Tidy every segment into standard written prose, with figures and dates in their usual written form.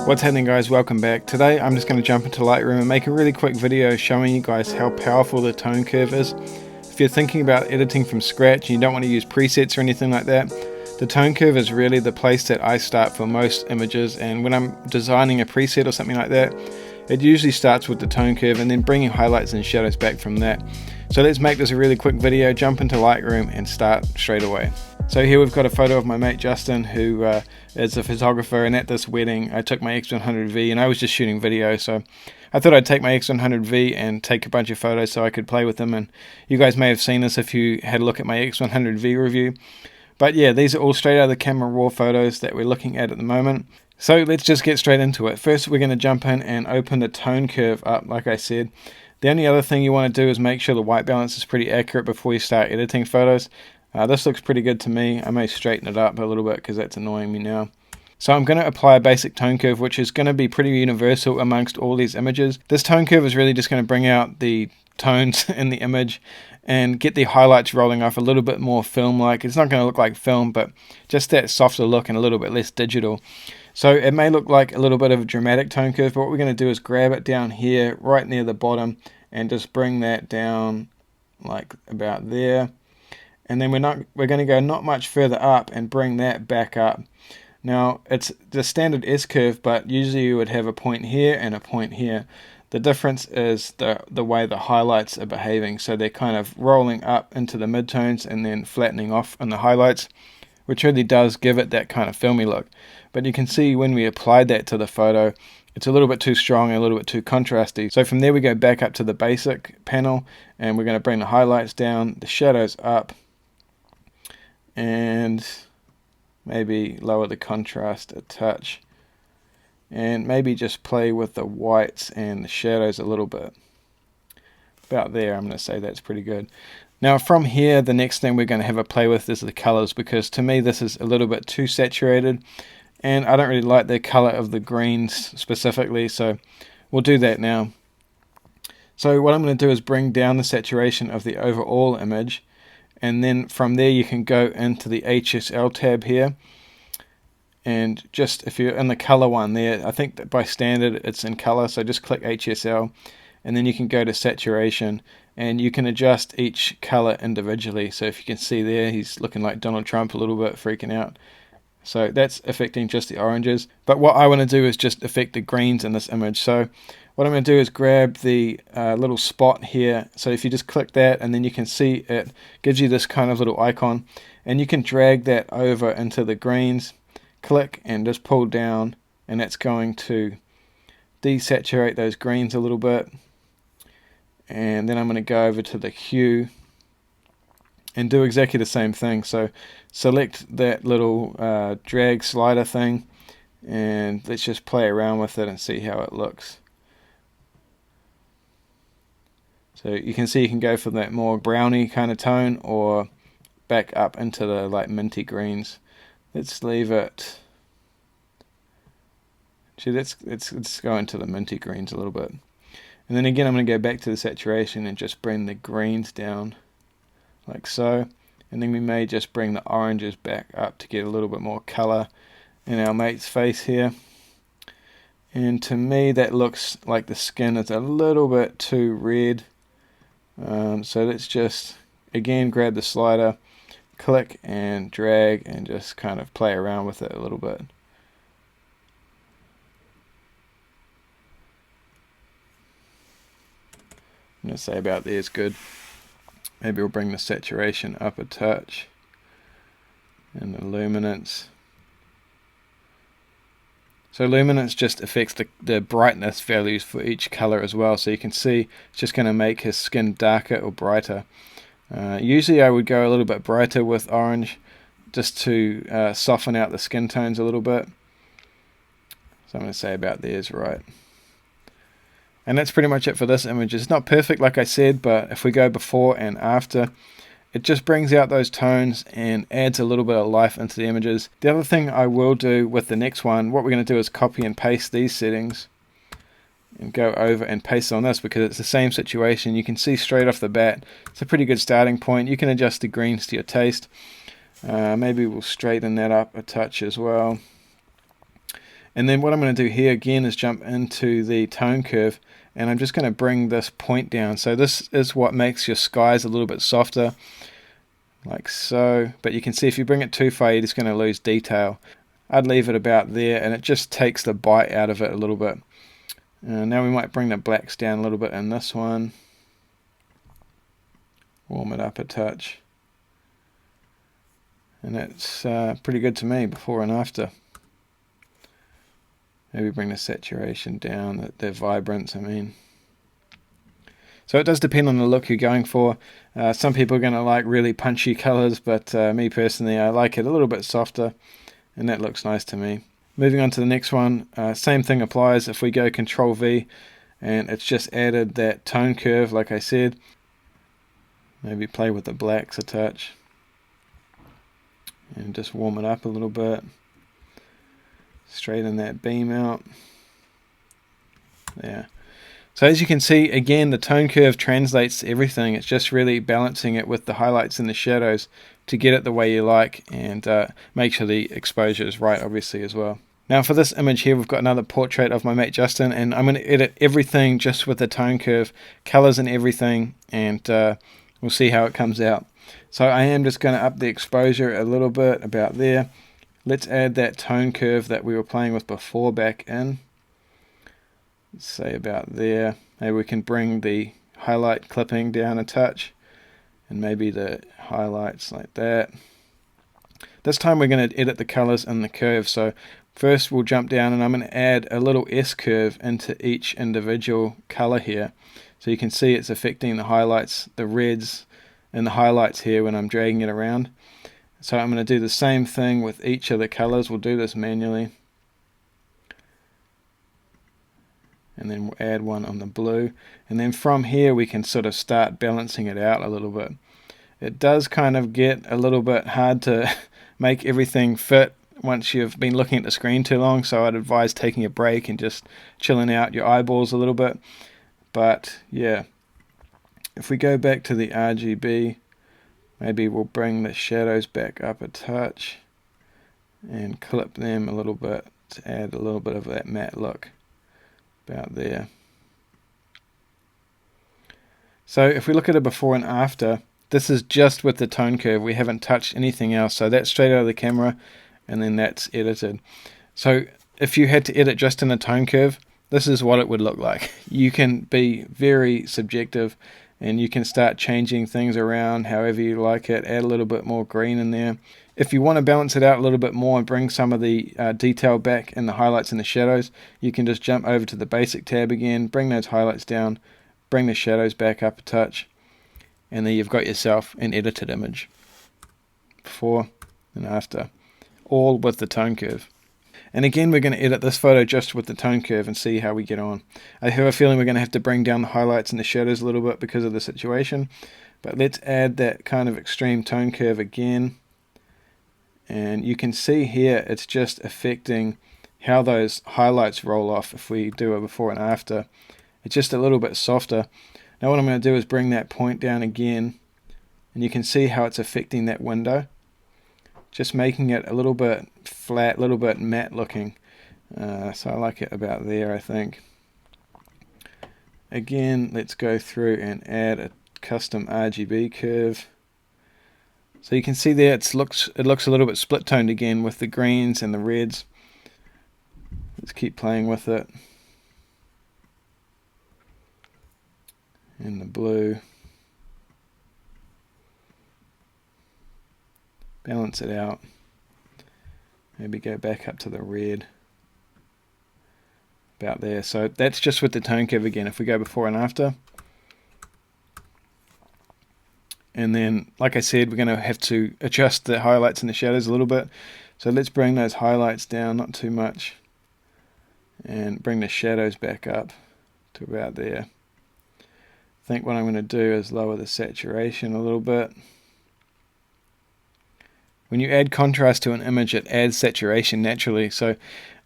What's happening, guys? Welcome back. Today I'm just going to jump into Lightroom and make a really quick video showing you guys how powerful the tone curve is. If you're thinking about editing from scratch and you don't want to use presets or anything like that, the tone curve is really the place that I start for most images. And when I'm designing a preset or something like that, it usually starts with the tone curve and then bringing highlights and shadows back from that. So let's make this a really quick video, jump into Lightroom and start straight away. So here we've got a photo of my mate Justin, who is a photographer, and at this wedding I took my X100V and I was just shooting video, so I thought I'd take my X100V and take a bunch of photos so I could play with them. And you guys may have seen this if you had a look at my X100V review. But yeah, these are all straight out of the camera raw photos that we're looking at the moment. So let's just get straight into it. First we're going to jump in and open the tone curve up, like I said. The only other thing you want to do is make sure the white balance is pretty accurate before you start editing photos. This looks pretty good to me. I may straighten it up a little bit because that's annoying me now. So I'm going to apply a basic tone curve, which is going to be pretty universal amongst all these images. This tone curve is really just going to bring out the tones in the image and get the highlights rolling off a little bit more film-like. It's not going to look like film, but just that softer look and a little bit less digital. So it may look like a little bit of a dramatic tone curve, but what we're going to do is grab it down here right near the bottom and just bring that down like about there. And then we're going to go not much further up and bring that back up. Now it's the standard S curve, but usually you would have a point here and a point here. The difference is the way the highlights are behaving. So they're kind of rolling up into the midtones and then flattening off on the highlights, which really does give it that kind of filmy look. But you can see when we applied that to the photo, it's a little bit too strong and a little bit too contrasty. So from there we go back up to the basic panel and we're going to bring the highlights down, the shadows up, and maybe lower the contrast a touch, and maybe just play with the whites and the shadows a little bit. About there, I'm going to say that's pretty good. Now from here, the next thing we're going to have a play with is the colors, because to me this is a little bit too saturated and I don't really like the color of the greens specifically, so we'll do that now. So what I'm going to do is bring down the saturation of the overall image, and then from there you can go into the HSL tab here, and just if you're in the color one there, I think that by standard it's in color, so just click HSL and then you can go to saturation and you can adjust each color individually. So if you can see there, he's looking like Donald Trump a little bit, freaking out. So that's affecting just the oranges, but what I want to do is just affect the greens in this image. So what I'm going to do is grab the little spot here. So if you just click that, and then you can see it gives you this kind of little icon, and you can drag that over into the greens, click and just pull down, and that's going to desaturate those greens a little bit. And then I'm going to go over to the hue and do exactly the same thing. So select that little drag slider thing and let's just play around with it and see how it looks. So you can see you can go for that more browny kind of tone or back up into the like minty greens. Let's leave it. Actually, let's go into the minty greens a little bit. And then again, I'm going to go back to the saturation and just bring the greens down like so. And then we may just bring the oranges back up to get a little bit more color in our mate's face here. And to me, that looks like the skin is a little bit too red. So let's just again grab the slider, click and drag and just kind of play around with it a little bit. I'm going to say about there is good. Maybe we'll bring the saturation up a touch and the luminance. So luminance just affects the brightness values for each color as well. So you can see it's just going to make his skin darker or brighter. Usually I would go a little bit brighter with orange just to soften out the skin tones a little bit. So I'm going to say about there is right. And that's pretty much it for this image. It's not perfect like I said, but if we go before and after, it just brings out those tones and adds a little bit of life into the images. The other thing I will do with the next one, what we're going to do is copy and paste these settings and go over and paste on this, because it's the same situation. You can see straight off the bat, it's a pretty good starting point. You can adjust the greens to your taste. Maybe we'll straighten that up a touch as well. And then what I'm going to do here again is jump into the tone curve, and I'm just going to bring this point down. So this is what makes your skies a little bit softer, like so. But you can see if you bring it too far, you're just going to lose detail. I'd leave it about there, and it just takes the bite out of it a little bit. Now we might bring the blacks down a little bit in this one. Warm it up a touch. And that's pretty good to me, before and after. Maybe bring the saturation down, the vibrance, I mean. So it does depend on the look you're going for. Some people are going to like really punchy colors, but me personally, I like it a little bit softer, and that looks nice to me. Moving on to the next one, same thing applies. If we go Control V, and it's just added that tone curve, like I said. Maybe play with the blacks a touch, and just warm it up a little bit. Straighten that beam out. There. So as you can see, again, the tone curve translates to everything. It's just really balancing it with the highlights and the shadows to get it the way you like, and make sure the exposure is right, obviously, as well. Now for this image here, we've got another portrait of my mate Justin, and I'm going to edit everything just with the tone curve, colors and everything, and we'll see how it comes out. So I am just going to up the exposure a little bit, about there. Let's add that tone curve that we were playing with before back in. Let's say about there. Maybe we can bring the highlight clipping down a touch, and maybe the highlights like that. This time we're going to edit the colors and the curve. So first we'll jump down, and I'm going to add a little S curve into each individual color here. So you can see it's affecting the highlights, the reds and the highlights here when I'm dragging it around. So I'm going to do the same thing with each of the colors. We'll do this manually. And then we'll add one on the blue. And then from here we can sort of start balancing it out a little bit. It does kind of get a little bit hard to make everything fit once you've been looking at the screen too long. So I'd advise taking a break and just chilling out your eyeballs a little bit. But yeah, if we go back to the RGB, maybe we'll bring the shadows back up a touch and clip them a little bit to add a little bit of that matte look, about there. So if we look at it before and after, this is just with the tone curve. We haven't touched anything else. So that's straight out of the camera, and then that's edited. So if you had to edit just in the tone curve, this is what it would look like. You can be very subjective, and you can start changing things around however you like it. Add a little bit more green in there. If you want to balance it out a little bit more and bring some of the detail back in the highlights and the shadows, you can just jump over to the basic tab again, bring those highlights down, bring the shadows back up a touch, and then you've got yourself an edited image. Before and after, all with the tone curve. And again, we're going to edit this photo just with the tone curve and see how we get on. I have a feeling we're going to have to bring down the highlights and the shadows a little bit because of the situation. But let's add that kind of extreme tone curve again. And you can see here it's just affecting how those highlights roll off if we do a before and after. It's just a little bit softer. Now what I'm going to do is bring that point down again. And you can see how it's affecting that window. Just making it a little bit flat, a little bit matte looking. So I like it about there, I think. Again, let's go through and add a custom RGB curve. So you can see there it looks a little bit split toned again with the greens and the reds. Let's keep playing with it. And the blue. Balance it out. Maybe go back up to the red. About there. So that's just with the tone curve again. If we go before and after. And then, like I said, we're going to have to adjust the highlights and the shadows a little bit. So let's bring those highlights down, not too much. And bring the shadows back up to about there. I think what I'm going to do is lower the saturation a little bit. When you add contrast to an image, it adds saturation naturally. So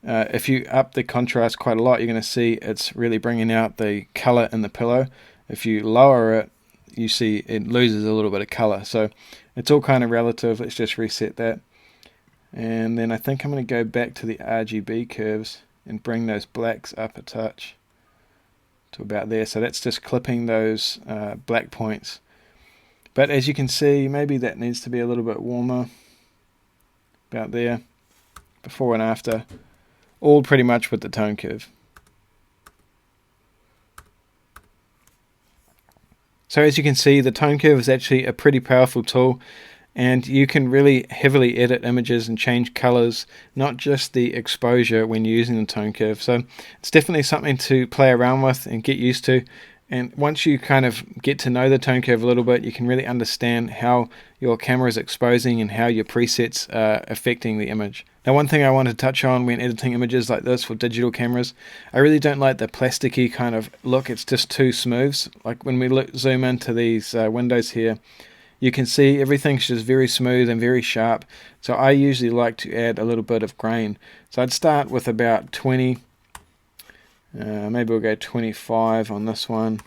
if you up the contrast quite a lot, you're going to see it's really bringing out the color in the pillow. If you lower it, you see it loses a little bit of color. So it's all kind of relative. Let's just reset that. And then I think I'm going to go back to the RGB curves and bring those blacks up a touch to about there. So that's just clipping those black points. But as you can see, maybe that needs to be a little bit warmer. About there. Before and after. All pretty much with the tone curve. So as you can see, the tone curve is actually a pretty powerful tool, and you can really heavily edit images and change colors, not just the exposure when using the tone curve. So it's definitely something to play around with and get used to. And once you kind of get to know the tone curve a little bit, you can really understand how your camera is exposing and how your presets are affecting the image. Now, one thing I want to touch on when editing images like this for digital cameras, I really don't like the plasticky kind of look. It's just too smooth. Like when we zoom into these windows here, you can see everything's just very smooth and very sharp. So I usually like to add a little bit of grain. So I'd start with about 20. Maybe we'll go 25 on this one.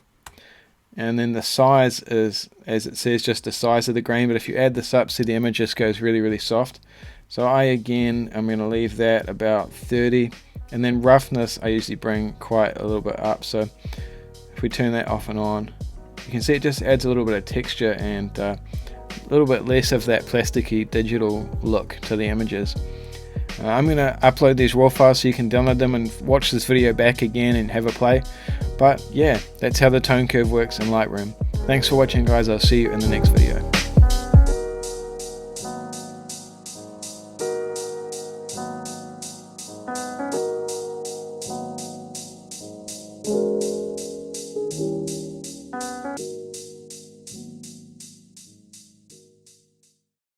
And then the size is, as it says, just the size of the grain. But if you add this up, see the image just goes really, really soft. So I'm going to leave that about 30. And then roughness, I usually bring quite a little bit up. So if we turn that off and on, you can see it just adds a little bit of texture and a little bit less of that plasticky digital look to the images. I'm going to upload these raw files so you can download them and watch this video back again and have a play. But yeah, that's how the tone curve works in Lightroom. Thanks for watching, guys. I'll see you in the next video.